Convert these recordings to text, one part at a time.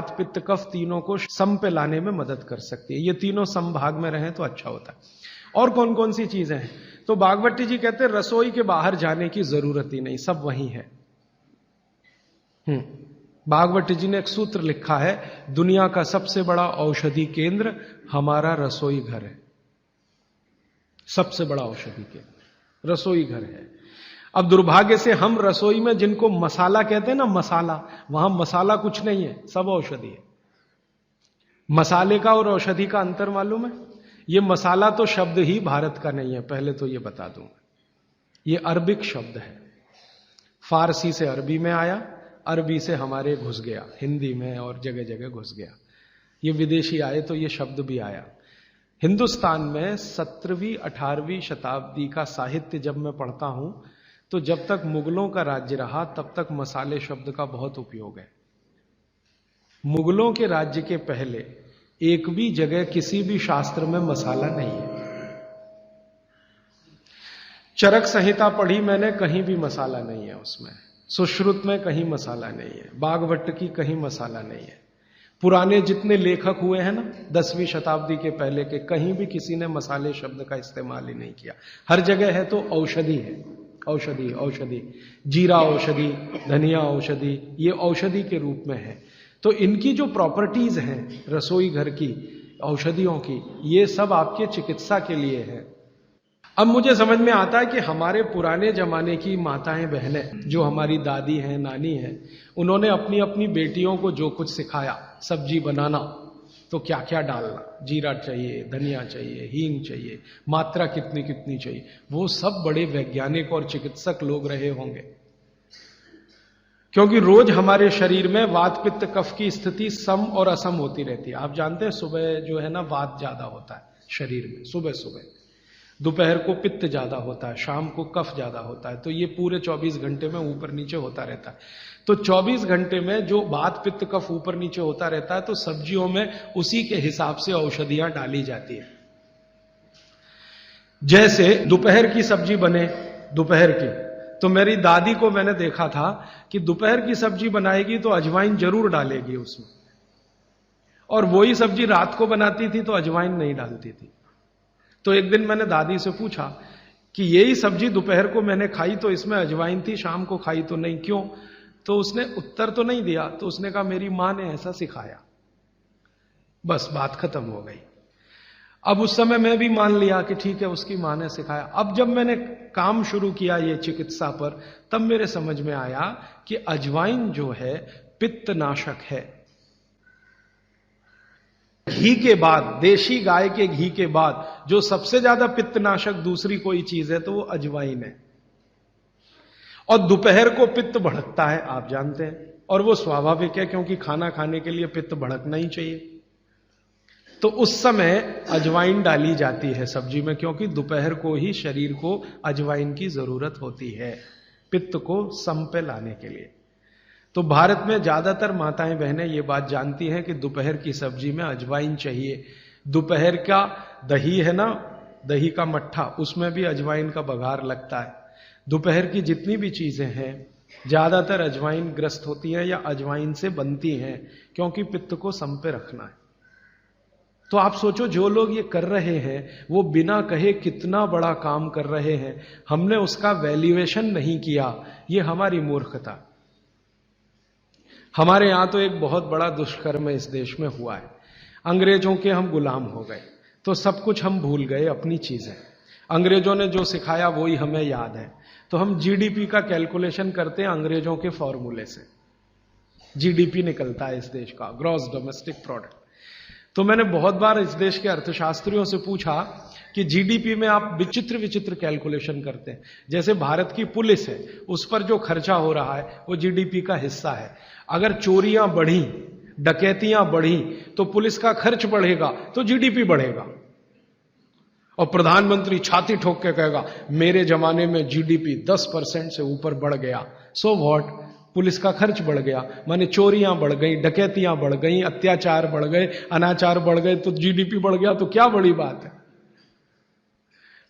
वात पित्त कफ तीनों को सम पे लाने में मदद कर सकती है। ये तीनों समभाग में रहें तो अच्छा होता है। और कौन कौन सी चीजें हैं? तो भागवती जी कहते हैं रसोई के बाहर जाने की जरूरत ही नहीं, सब वहीं है। भागवती जी ने एक सूत्र लिखा है, दुनिया का सबसे बड़ा औषधि केंद्र हमारा रसोई घर है। सबसे बड़ा औषधि केंद्र रसोई घर है। अब दुर्भाग्य से हम रसोई में जिनको मसाला कहते हैं ना, मसाला, वहां मसाला कुछ नहीं है, सब औषधि है। मसाले का और औषधि का अंतर मालूम है? ये मसाला तो शब्द ही भारत का नहीं है, पहले तो ये बता दूंगा। ये अरबिक शब्द है, फारसी से अरबी में आया, अरबी से हमारे घुस गया, हिंदी में और जगह जगह घुस गया। ये विदेशी आए तो ये शब्द भी आया। हिंदुस्तान में 17वीं 18वीं शताब्दी का साहित्य जब मैं पढ़ता हूं तो जब तक मुगलों का राज्य रहा तब तक मसाले शब्द का बहुत उपयोग है। मुगलों के राज्य के पहले एक भी जगह किसी भी शास्त्र में मसाला नहीं है। चरक संहिता पढ़ी मैंने, कहीं भी मसाला नहीं है उसमें। सुश्रुत में कहीं मसाला नहीं है, बागवट की कहीं मसाला नहीं है। पुराने जितने लेखक हुए हैं ना 10वीं शताब्दी के पहले के, कहीं भी किसी ने मसाले शब्द का इस्तेमाल ही नहीं किया। हर जगह है तो औषधि है, औषधि औषधि, जीरा औषधि, धनिया औषधि, ये औषधि के रूप में है। तो इनकी जो प्रॉपर्टीज हैं रसोई घर की, औषधियों की, ये सब आपके चिकित्सा के लिए है। अब मुझे समझ में आता है कि हमारे पुराने जमाने की माताएं बहनें, जो हमारी दादी हैं, नानी हैं, उन्होंने अपनी अपनी बेटियों को जो कुछ सिखाया, सब्जी बनाना तो क्या क्या डालना, जीरा चाहिए, धनिया चाहिए, हींग चाहिए, मात्रा कितनी कितनी चाहिए, वो सब बड़े वैज्ञानिक और चिकित्सक लोग रहे होंगे। क्योंकि रोज हमारे शरीर में वात पित्त कफ की स्थिति सम और असम होती रहती है। आप जानते हैं सुबह जो है ना वात ज्यादा होता है शरीर में, सुबह सुबह, दोपहर को पित्त ज्यादा होता है, शाम को कफ ज्यादा होता है। तो ये पूरे 24 घंटे में ऊपर नीचे होता रहता है। तो 24 घंटे में जो वात पित्त कफ ऊपर नीचे होता रहता है, तो सब्जियों में उसी के हिसाब से औषधियां डाली जाती है। जैसे दोपहर की सब्जी बने, दोपहर की, तो मेरी दादी को मैंने देखा था कि दोपहर की सब्जी बनाएगी तो अजवाइन जरूर डालेगी उसमें, और वही सब्जी रात को बनाती थी तो अजवाइन नहीं डालती थी। तो एक दिन मैंने दादी से पूछा कि यही सब्जी दोपहर को मैंने खाई तो इसमें अजवाइन थी, शाम को खाई तो नहीं, क्यों? तो उसने उत्तर तो नहीं दिया। तो उसने कहा मेरी मां ने ऐसा सिखाया। बस बात खत्म हो गई। अब उस समय मैं भी मान लिया कि ठीक है, उसकी मां ने सिखाया। अब जब मैंने काम शुरू किया ये चिकित्सा पर, तब मेरे समझ में आया कि अजवाइन जो है पित्तनाशक है। घी के बाद, देशी गाय के घी के बाद जो सबसे ज्यादा पित्तनाशक दूसरी कोई चीज है तो वो अजवाइन है। और दोपहर को पित्त भड़कता है, आप जानते हैं, और वो स्वाभाविक है क्योंकि खाना खाने के लिए पित्त भड़कना ही चाहिए। तो उस समय अजवाइन डाली जाती है सब्जी में, क्योंकि दोपहर को ही शरीर को अजवाइन की जरूरत होती है पित्त को सम पे लाने के लिए। तो भारत में ज्यादातर माताएं बहनें ये बात जानती हैं कि दोपहर की सब्जी में अजवाइन चाहिए। दोपहर का दही है ना, दही का मट्ठा, उसमें भी अजवाइन का बघार लगता है। दोपहर की जितनी भी चीजें हैं ज्यादातर अजवाइन ग्रस्त होती हैं या अजवाइन से बनती हैं, क्योंकि पित्त को सम पे रखना है। तो आप सोचो, जो लोग ये कर रहे हैं वो बिना कहे कितना बड़ा काम कर रहे हैं। हमने उसका वैल्यूएशन नहीं किया, ये हमारी मूर्खता। हमारे यहां तो एक बहुत बड़ा दुष्कर्म इस देश में हुआ है। अंग्रेजों के हम गुलाम हो गए, तो सब कुछ हम भूल गए, अपनी चीजें। अंग्रेजों ने जो सिखाया वही हमें याद है। तो हम जीडीपी का कैलकुलेशन करते हैं अंग्रेजों के फॉर्मूले से। जीडीपी निकलता है इस देश का, ग्रॉस डोमेस्टिक प्रोडक्ट। तो मैंने बहुत बार इस देश के अर्थशास्त्रियों से पूछा कि जीडीपी में आप विचित्र विचित्र कैलकुलेशन करते हैं। जैसे भारत की पुलिस है, उस पर जो खर्चा हो रहा है वो जीडीपी का हिस्सा है। अगर चोरियां बढ़ी, डकैतियां बढ़ी, तो पुलिस का खर्च बढ़ेगा तो जीडीपी बढ़ेगा। और प्रधानमंत्री छाती ठोक के कहेगा मेरे जमाने में जीडीपी 10% से ऊपर बढ़ गया। सो व्हाट, पुलिस का खर्च बढ़ गया, माने चोरियां बढ़ गई, डकैतियां बढ़ गई, अत्याचार बढ़ गए, अनाचार बढ़ गए, तो जीडीपी बढ़ गया, तो क्या बड़ी बात है।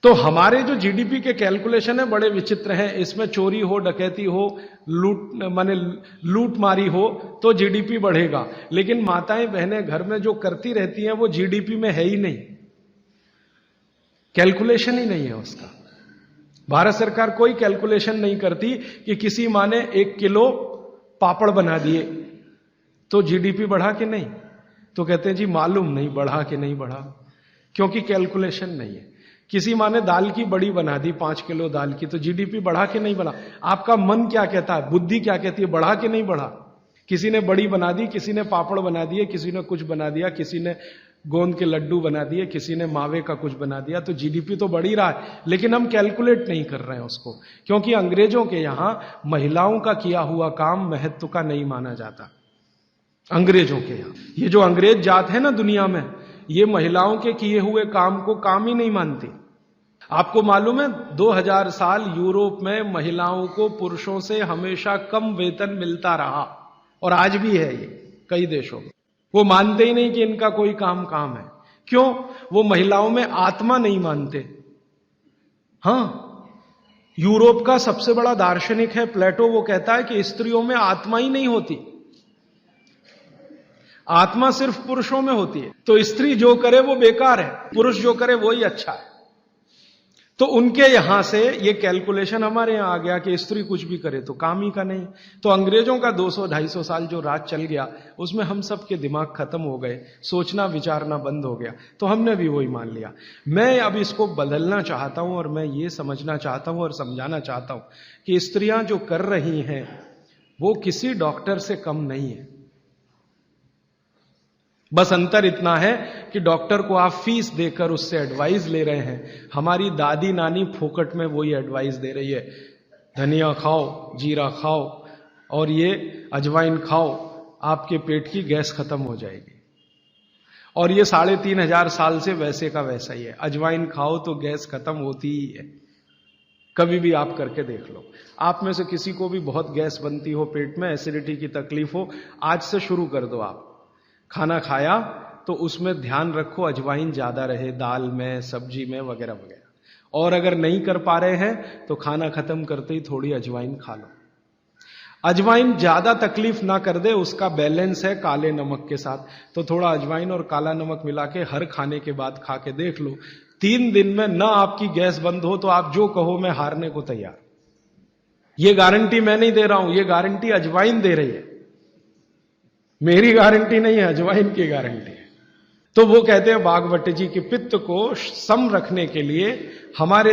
तो हमारे जो जीडीपी के कैलकुलेशन है बड़े विचित्र हैं। इसमें चोरी हो, डकैती हो, लूट मारी हो तो जीडीपी बढ़ेगा, लेकिन माताएं बहनें घर में जो करती रहती हैं वो जीडीपी में है ही नहीं, कैलकुलेशन ही नहीं है उसका। भारत सरकार कोई कैलकुलेशन नहीं करती कि किसी माँ ने 1 किलो पापड़ बना दिए तो जीडीपी बढ़ा कि नहीं, तो कहते हैं जी मालूम नहीं बढ़ा कि नहीं बढ़ा, क्योंकि कैलकुलेशन नहीं है। किसी माँ ने दाल की बड़ी बना दी 5 किलो दाल की, तो जीडीपी बढ़ा कि नहीं बढ़ा। आपका मन क्या कहता है, बुद्धि क्या कहती है, बढ़ा कि नहीं बढ़ा। किसी ने बड़ी बना दी, किसी ने पापड़ बना दिए, किसी ने कुछ बना दिया, किसी ने गोंद के लड्डू बना दिए, किसी ने मावे का कुछ बना दिया, तो जीडीपी तो बढ़ ही रहा है, लेकिन हम कैलकुलेट नहीं कर रहे हैं उसको, क्योंकि अंग्रेजों के यहां महिलाओं का किया हुआ काम महत्व का नहीं माना जाता। अंग्रेजों के यहां ये जो अंग्रेज जात है ना दुनिया में, ये महिलाओं के किए हुए काम को काम ही नहीं मानती। आपको मालूम है 2000 साल यूरोप में महिलाओं को पुरुषों से हमेशा कम वेतन मिलता रहा, और आज भी है ये कई देशों में। वो मानते ही नहीं कि इनका कोई काम है। क्यों? वो महिलाओं में आत्मा नहीं मानते। हां, यूरोप का सबसे बड़ा दार्शनिक है प्लेटो, वो कहता है कि स्त्रियों में आत्मा ही नहीं होती, आत्मा सिर्फ पुरुषों में होती है। तो स्त्री जो करे वो बेकार है, पुरुष जो करे वही अच्छा है। तो उनके यहां से ये कैलकुलेशन हमारे यहां आ गया कि स्त्री कुछ भी करे तो काम ही का नहीं। तो अंग्रेजों का 200-250 साल जो राज चल गया, उसमें हम सब के दिमाग खत्म हो गए, सोचना विचारना बंद हो गया, तो हमने भी वही मान लिया। मैं अब इसको बदलना चाहता हूं, और मैं ये समझना चाहता हूं और समझाना चाहता हूं कि स्त्रियां जो कर रही हैं वो किसी डॉक्टर से कम नहीं है। बस अंतर इतना है कि डॉक्टर को आप फीस देकर उससे एडवाइस ले रहे हैं, हमारी दादी नानी फोकट में वही एडवाइस दे रही है, धनिया खाओ, जीरा खाओ और ये अजवाइन खाओ, आपके पेट की गैस खत्म हो जाएगी। और ये 3500 साल से वैसे का वैसा ही है, अजवाइन खाओ तो गैस खत्म होती ही है। कभी भी आप करके देख लो। आप में से किसी को भी बहुत गैस बनती हो, पेट में एसिडिटी की तकलीफ हो, आज से शुरू कर दो। आप खाना खाया तो उसमें ध्यान रखो अजवाइन ज्यादा रहे, दाल में, सब्जी में, वगैरह वगैरह। और अगर नहीं कर पा रहे हैं तो खाना खत्म करते ही थोड़ी अजवाइन खा लो। अजवाइन ज्यादा तकलीफ ना कर दे, उसका बैलेंस है काले नमक के साथ, तो थोड़ा अजवाइन और काला नमक मिला के हर खाने के बाद खा के देख लो। 3 दिन में ना आपकी गैस बंद हो तो आप जो कहो मैं हारने को तैयार। ये गारंटी मैं नहीं दे रहा हूं, ये गारंटी अजवाइन दे रही है, मेरी गारंटी नहीं है, अजवाइन की गारंटी है। तो वो कहते हैं बागवट जी कि पित्त को सम रखने के लिए हमारे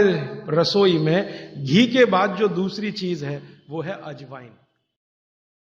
रसोई में घी के बाद जो दूसरी चीज है वो है अजवाइन।